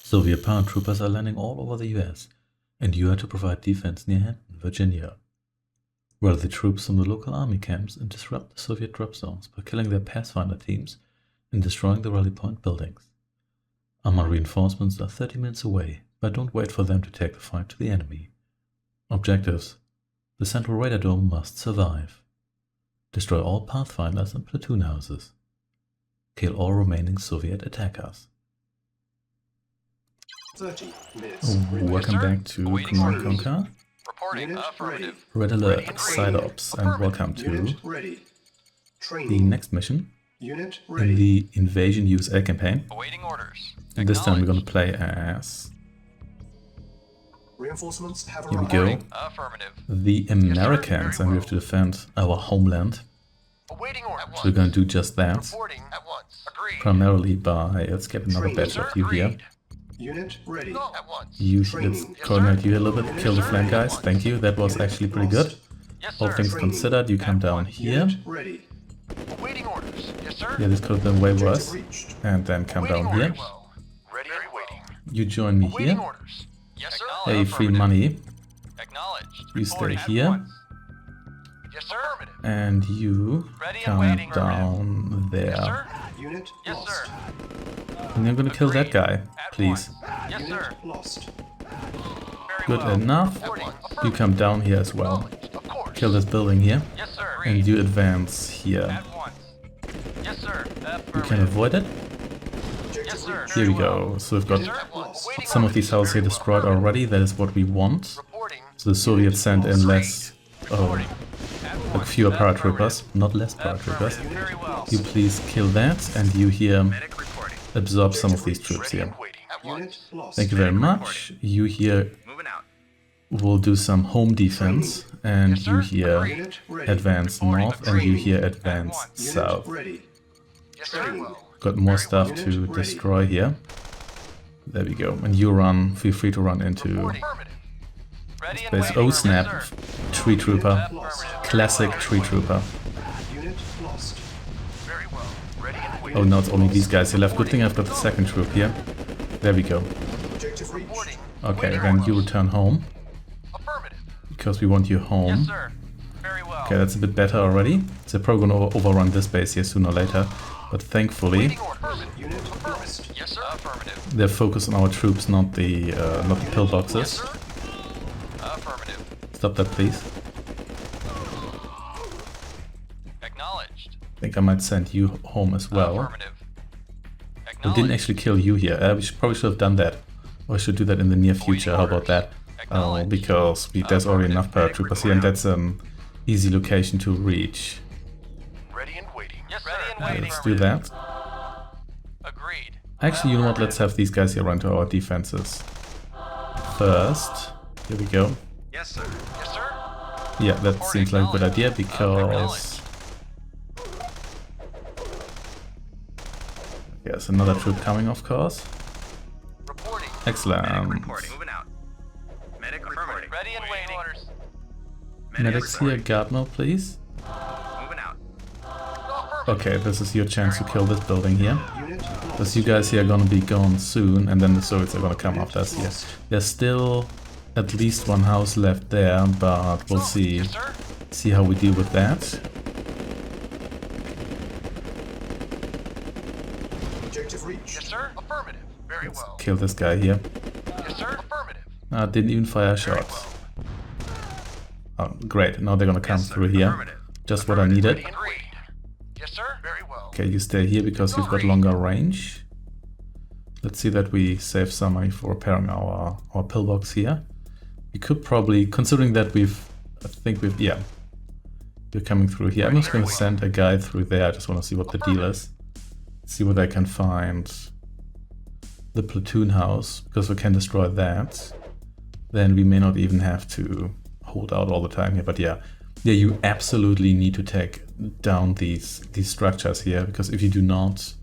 Soviet paratroopers are landing all over the US, and you are to provide defense near Hampton, Virginia. Rally the troops from the local army camps and disrupt the Soviet drop zones by killing their Pathfinder teams and destroying the rally point buildings. Armored reinforcements are 30 minutes away, but don't wait for them to take the fight to the enemy. Objectives: the central radar dome must survive. Destroy all Pathfinders and platoon houses. Kill all remaining Soviet attackers. 30 minutes. Welcome back to Command Conquer. Reporting affirmative. Red Alert, Side Ops, and welcome to the next mission Unit in ready. the Invasion USA campaign. Awaiting orders. And this time we're going to play as, Reinforcements have here we arrived. go, Affirmative. the Americans, and we have to defend our homeland. Awaiting orders. So we're going to do just that, Reporting at once. Agreed. primarily by, let's get another batch of you here. Unit ready. At once. You, let's coordinate you a little bit, kill the flank guys, thank you, that was actually pretty good. Yes, All sir. things considered, you come down here. Unit ready. Awaiting orders. Yes, sir. Yeah, this could have been way worse. Reached. And then come down here. Ready and waiting. You join me Awaiting here. orders. Yes, sir. Hey, free money. Acknowledged. You stay Reporting at here. once. Yes, sir. Affirmative. And you Ready and come waiting. down Yes, there. sir. Unit Yes, lost. sir. And you're gonna kill that guy, At please. once. Yes, Unit sir. lost. Very Good well. enough. Reporting. You come down here as well. Acknowledged. Of course. Kill this building here. Yes, sir. And you advance here. At once. Yes, sir. You can avoid it. Yes, sir. Here we go. So we've got At once. Awaiting some of orders. these houses here destroyed already. That is what we want. Reporting. So the Soviets sent in less, Reporting. like fewer paratroopers, not less paratroopers. Very well. You please kill that, and you here Medic reporting. absorb some of these troops here. Waiting. At Unit once. lost. Thank you very much. You here Moving out. will do some home defense, and Yes, you sir. here Unit ready. advance north, and you here advance Unit south. ready. Yes, sir. Got more stuff to destroy here. There we go. And you run, feel free to run into Affirmative. Ready and base. waiting. Oh snap, Yes, sir. tree trooper. Lost. Classic tree trooper. Unit lost. Very well. Ready and waiting. Oh, now it's only these guys here left. Good thing I've got the second troop here. There we go. Objective reached. Reporting. Okay, then you return home, Affirmative. because we want you Yes, home. sir. Very well. Okay, that's a bit better already. So probably gonna overrun this base here sooner or later. But thankfully, Waiting orders. Unit lost. Yes, sir. Affirmative. they're focused on our troops, not the pillboxes. Yes, sir. Affirmative. Stop that, please. Acknowledged. I think I might send you home as well. Affirmative. We didn't Acknowledged. actually kill you here. Probably should have done that. Or I should do that in the near future. How about that? Because there's already enough paratroopers here, and that's an easy location to reach. Ready and waiting. Yes, sir. Ready and waiting. Let's do that. Agreed. Actually, you know what? Let's have these guys here run to our defenses first. Here we go. Yes, sir. Yes, sir. Yeah, that seems like a good idea because there's another troop coming, of course. Reporting. Excellent. Moving out. Medic reporting. Ready and waiting. Orders. Medics here, Gardner, please. Moving out. Okay, this is your chance to kill this building here. Unit lost. Because you guys here are gonna be gone soon, and then the Soviets are gonna come after us here. There's still at least one house left there, but we'll see. Yes, sir. See how we deal with that. Objective reached. Yes, sir. Affirmative. Very well. Kill this guy here. Yes, sir. Affirmative. Didn't even fire shots. Oh, great. Now they're gonna come through here. Just what I needed. Ready and agreed. Yes, sir. Very well. Okay, you stay here because you've got longer range. Let's see that we save some money for repairing our pillbox here. We could probably, considering that yeah. You're coming through here. I'm just gonna send a guy through there. I just wanna see what the deal is. See whether I can find the platoon house, because we can destroy that. Then we may not even have to hold out all the time here, but yeah, you absolutely need to take down these structures here, because if you do not,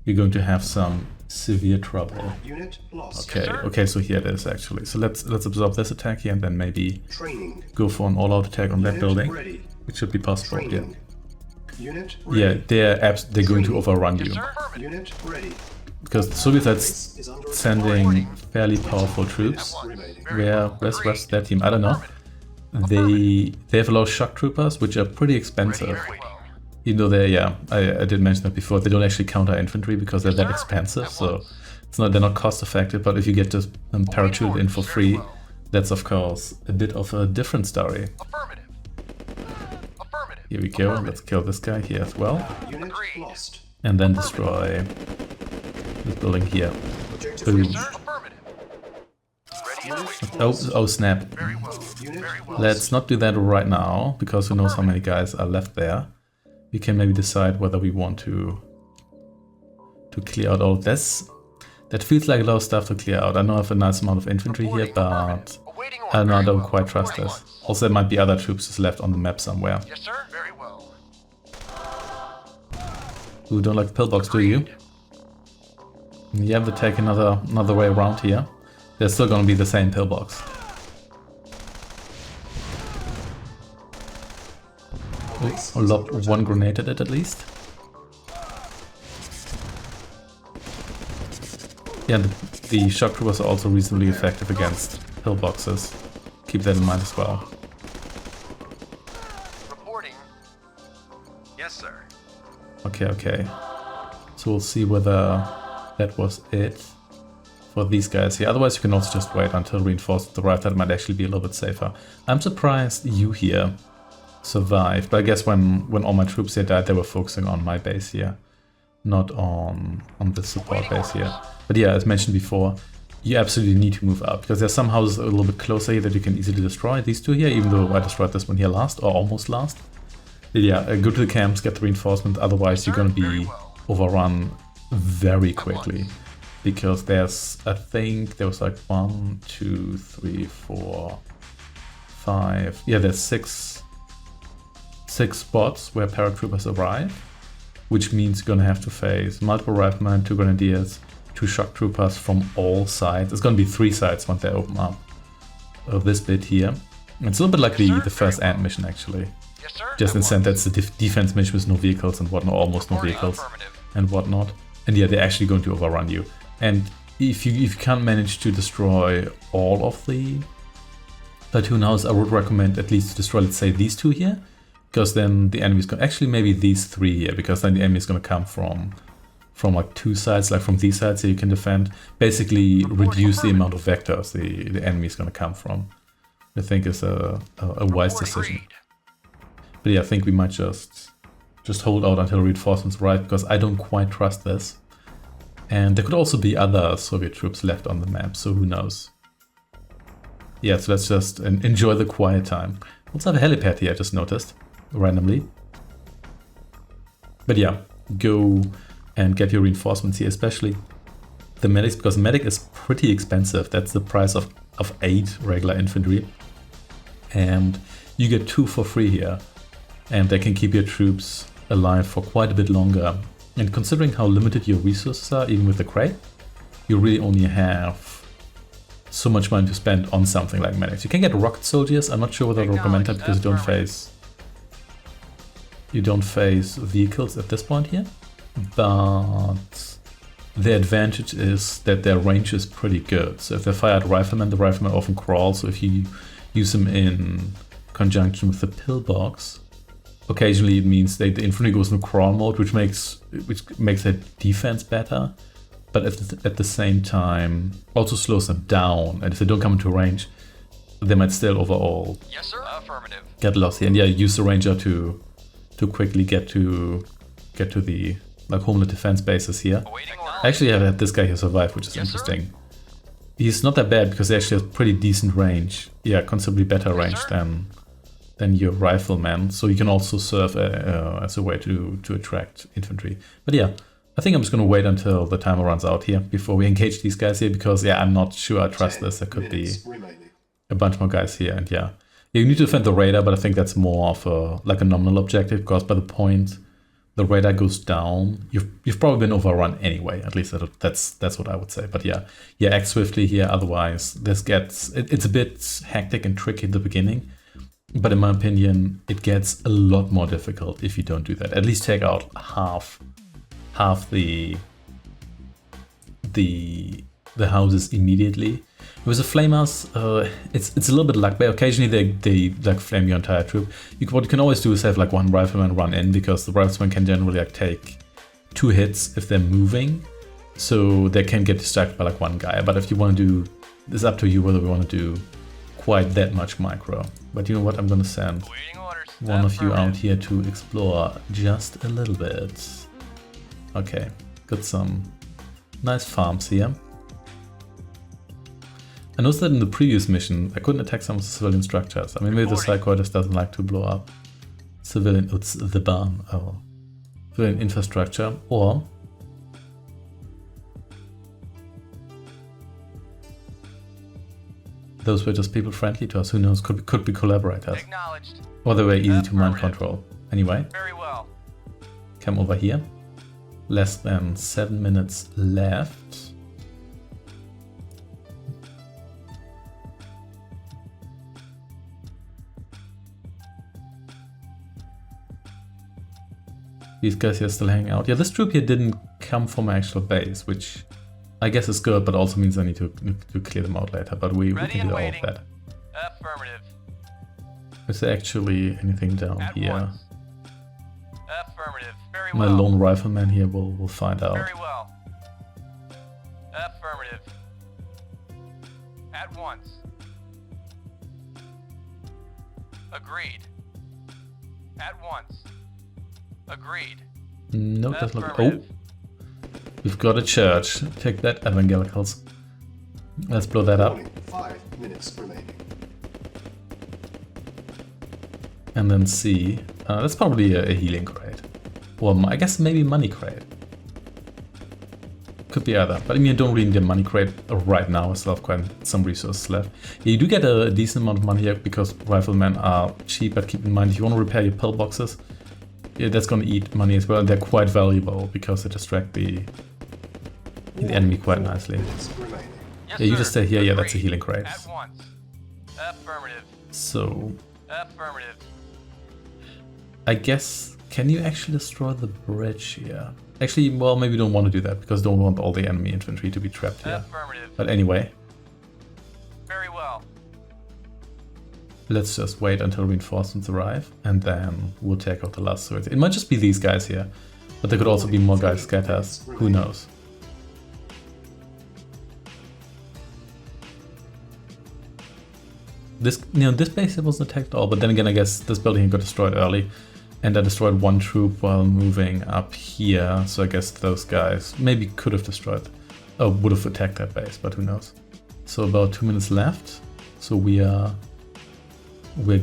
you're going to have some severe trouble. Unit lost. Okay, so here it is actually. So let's absorb this attack here and then maybe Training. go for an all-out attack on that Unit building, ready. which should be possible. Yeah, Training. Unit ready. yeah, they're going to overrun you Yes, sir. Affirmative. Unit ready. because the Soviets Base is under sending fairly powerful troops. Where's the rest of their team? I don't know. They have a lot of shock troopers, which are pretty expensive. Even though I did mention that before, they don't actually counter infantry because they're that expensive, so they're not cost effective. But if you get just parachuted in for free, that's of course a bit of a different story. Here we go. Let's kill this guy here as well, Unit lost. and then destroy this building here. Boom. Oh snap. Unit Let's not do that right now, because who knows how many guys are left there. We can maybe decide whether we want to clear out all of this. That feels like a lot of stuff to clear out. I know I have a nice amount of infantry here, but I don't know, I don't quite trust this. Also, there might be other troops just left on the map somewhere. Yes, sir. Very well. Who don't like the pillbox, do you? Yeah, they take another way around here. They're still gonna be the same pillbox. Oh, lob one grenade at it at least. Yeah, the shock troopers are also reasonably effective against pillboxes. Keep that in mind as well. Reporting. Yes, sir. Okay. So we'll see whether that was it for these guys here. Otherwise, you can also just wait until reinforcements arrive. That might actually be a little bit safer. I'm surprised you here survived, but I guess when all my troops here died, they were focusing on my base here, not on the support base here. But yeah, as mentioned before, you absolutely need to move up, because there's some houses a little bit closer here that you can easily destroy. These two here, even though I destroyed this one here last, or almost last. But yeah, go to the camps, get the reinforcement, otherwise you're going to be overrun very quickly. Because there's, I think there was like 1, 2, 3, 4, 5, yeah, there's six spots where paratroopers arrive, which means you're gonna have to face multiple riflemen, 2 grenadiers, 2 shock troopers from all sides. It's gonna be 3 sides once they open up this bit here. It's a little bit like the first Ant mission actually. Yes, sir. Just in the sense that's the defense mission with no vehicles and whatnot, almost no vehicles and whatnot. And yeah, they're actually going to overrun you. And if you can't manage to destroy all of the platoon houses, I would recommend at least to destroy, let's say, these 2 here. Because then the enemy's going to, actually maybe these 3 here, because then the enemy is going to come from like 2 sides, like from these sides here you can defend. Basically reduce the amount of vectors the enemy is going to come from. I think is a wise decision. But yeah, I think we might just hold out until reinforcements arrive, because I don't quite trust this. And there could also be other Soviet troops left on the map, so who knows. Yeah, so let's just enjoy the quiet time. Also have a helipad here, I just noticed, randomly. But yeah, go and get your reinforcements here, especially the medics, because medic is pretty expensive. That's the price of 8 regular infantry. And you get 2 for free here. And they can keep your troops alive for quite a bit longer. And considering how limited your resources are, even with the crate, you really only have so much money to spend on something like medics. You can get rocket soldiers. I'm not sure whether I recommend that, because you don't face vehicles at this point here. But the advantage is that their range is pretty good. So if they fire at riflemen, the riflemen often crawl. So if you use them in conjunction with the pillbox, occasionally it means that the infantry goes into crawl mode, which makes their defense better, but at the same time also slows them down. And if they don't come into range, they might still overall Yes, sir. Affirmative. get lost here. And yeah, use the ranger to quickly get to the like homeland defense bases here. Awaiting order. Actually, I had this guy here survive, which is interesting. He's not that bad because he actually has pretty decent range. Yeah, considerably better range than your rifleman. So you can also serve as a way to attract infantry. But yeah, I think I'm just going to wait until the timer runs out here before we engage these guys here, because yeah, I'm not sure I trust this. There could be a bunch more guys here, and yeah, you need to defend the radar, but I think that's more of a nominal objective, because by the point the radar goes down, you've probably been overrun anyway. At least that's what I would say. But yeah, act swiftly here. Otherwise, it's a bit hectic and tricky at the beginning. But in my opinion, it gets a lot more difficult if you don't do that. At least take out half the the houses immediately. With the flamers, it's a little bit luck, but occasionally they like flame your entire troop. What you can always do is have like one rifleman run in, because the rifleman can generally like take 2 hits if they're moving, so they can get distracted by like one guy. But if you want to do, it's up to you whether we want to do quite that much micro. But you know what, I'm gonna send one of you out here to explore just a little bit. Okay, got some nice farms here. I noticed that in the previous mission I couldn't attack some of the civilian structures. I mean, maybe the Psycho just doesn't like to blow up civilian, it's the barn, civilian infrastructure, or those were just people friendly to us, who knows, could be collaborators. Or they were easy to mind control. Anyway, Very well. come over here. Less than 7 minutes left. These guys here still hanging out. Yeah, this troop here didn't come from my actual base, which I guess is good, but also means I need to clear them out later. But we can do all of that. Affirmative. Is there actually anything down At here? once. Affirmative. Very My well. lone rifleman here will find out. Very well. Affirmative. At once. Agreed. At once. Agreed. No, it doesn't look. Oh, Affirmative. we've got a church. Take that, evangelicals. Let's blow that up. Warning, 5 minutes remaining. And then see. That's probably a healing crate. Or I guess maybe money crate. Could be either. But I mean, I don't really need a money crate right now. I still have quite some resources left. Yeah, you do get a decent amount of money here because riflemen are cheap, but keep in mind, if you want to repair your pillboxes, yeah, that's going to eat money as well. And they're quite valuable because they distract the enemy quite nicely. Minutes remaining. Yes, Yeah, you sir. just stay here. Yeah, that's a Agreed. healing crate. At once. Affirmative. So, Affirmative. I guess, can you actually destroy the bridge here? Actually, well, maybe you don't want to do that because you don't want all the enemy infantry to be trapped here. Affirmative. But anyway, Very well. let's just wait until reinforcements arrive and then we'll take out the last swords. It might just be these guys here, but there could also be more guys scattered. Who knows? This, this base here wasn't attacked at all, but then again, I guess this building got destroyed early, and I destroyed one troop while moving up here. So I guess those guys maybe could have destroyed, would have attacked that base, but who knows? So about 2 minutes left. So we're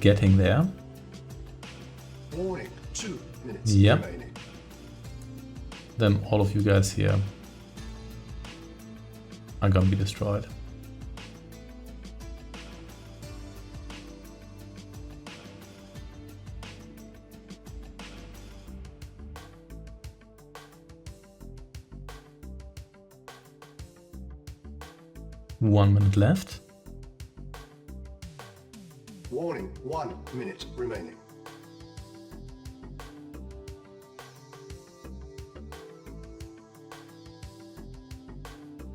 getting there. Warning, 2 minutes Yep. remaining. Then all of you guys here are gonna be destroyed. One minute left. Warning, 1 minute remaining.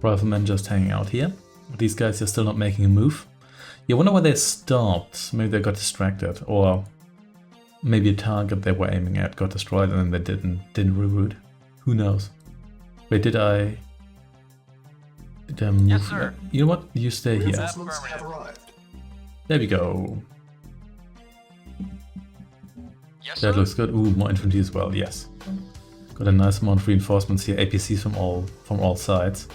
Riflemen just hanging out here. These guys are still not making a move. Yeah, I wonder why they stopped. Maybe they got distracted, or maybe a target they were aiming at got destroyed and then they didn't reroute. Who knows? Wait, did I move? Yes, sir. You know what? You stay here. Reinforcements have Affirmative. arrived. There we go. Yes, That sir. looks good. Ooh, more infantry as well. Yes. Got a nice amount of reinforcements here. APCs from all sides.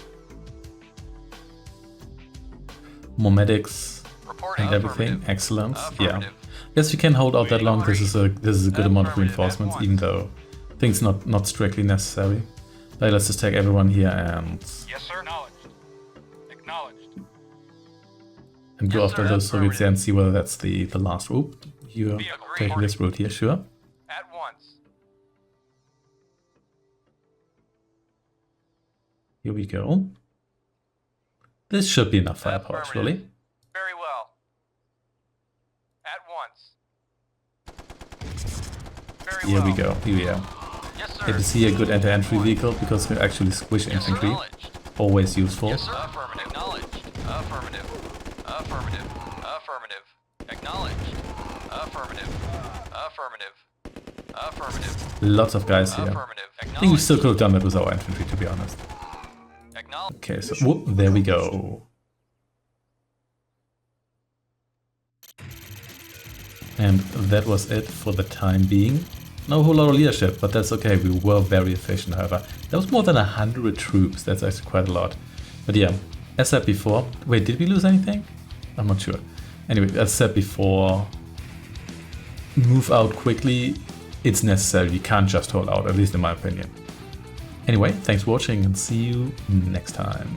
More medics Reporting. and everything. Affirmative. Excellent. Yeah. Affirmative. Yes, we can hold out that long. This is a good amount of Affirmative. reinforcements, At even though I think it's not strictly necessary. But let's just take everyone here and Yes, sir. Acknowledged. Acknowledged. go Yes, after sir. those Soviets here and see whether that's the last. Oop, you're Agreed. taking this route here, sure. At once. Here we go. This should be enough firepower, Affirmative. surely. Very well. At once. Very Here well. we go. Here we are. Yes, sir. It is here a good anti-entry vehicle because we actually squish Yes, sir. infantry. Acknowledged. always useful. Yes, sir. Affirmative. Acknowledged. Affirmative. Affirmative. Affirmative. Acknowledged. Affirmative. Affirmative. Affirmative. Lots of guys here. Affirmative. I think we Acknowledged. still could have done that with our infantry, to be honest. Acknowledged. Okay, so whoop, there we go. And that was it for the time being. No whole lot of leadership, but that's okay. We were very efficient, however. That was more than 100 troops. That's actually quite a lot. But yeah, as said before... Wait, did we lose anything? I'm not sure. Anyway, as said before, move out quickly. It's necessary. You can't just hold out, at least in my opinion. Anyway, thanks for watching and see you next time.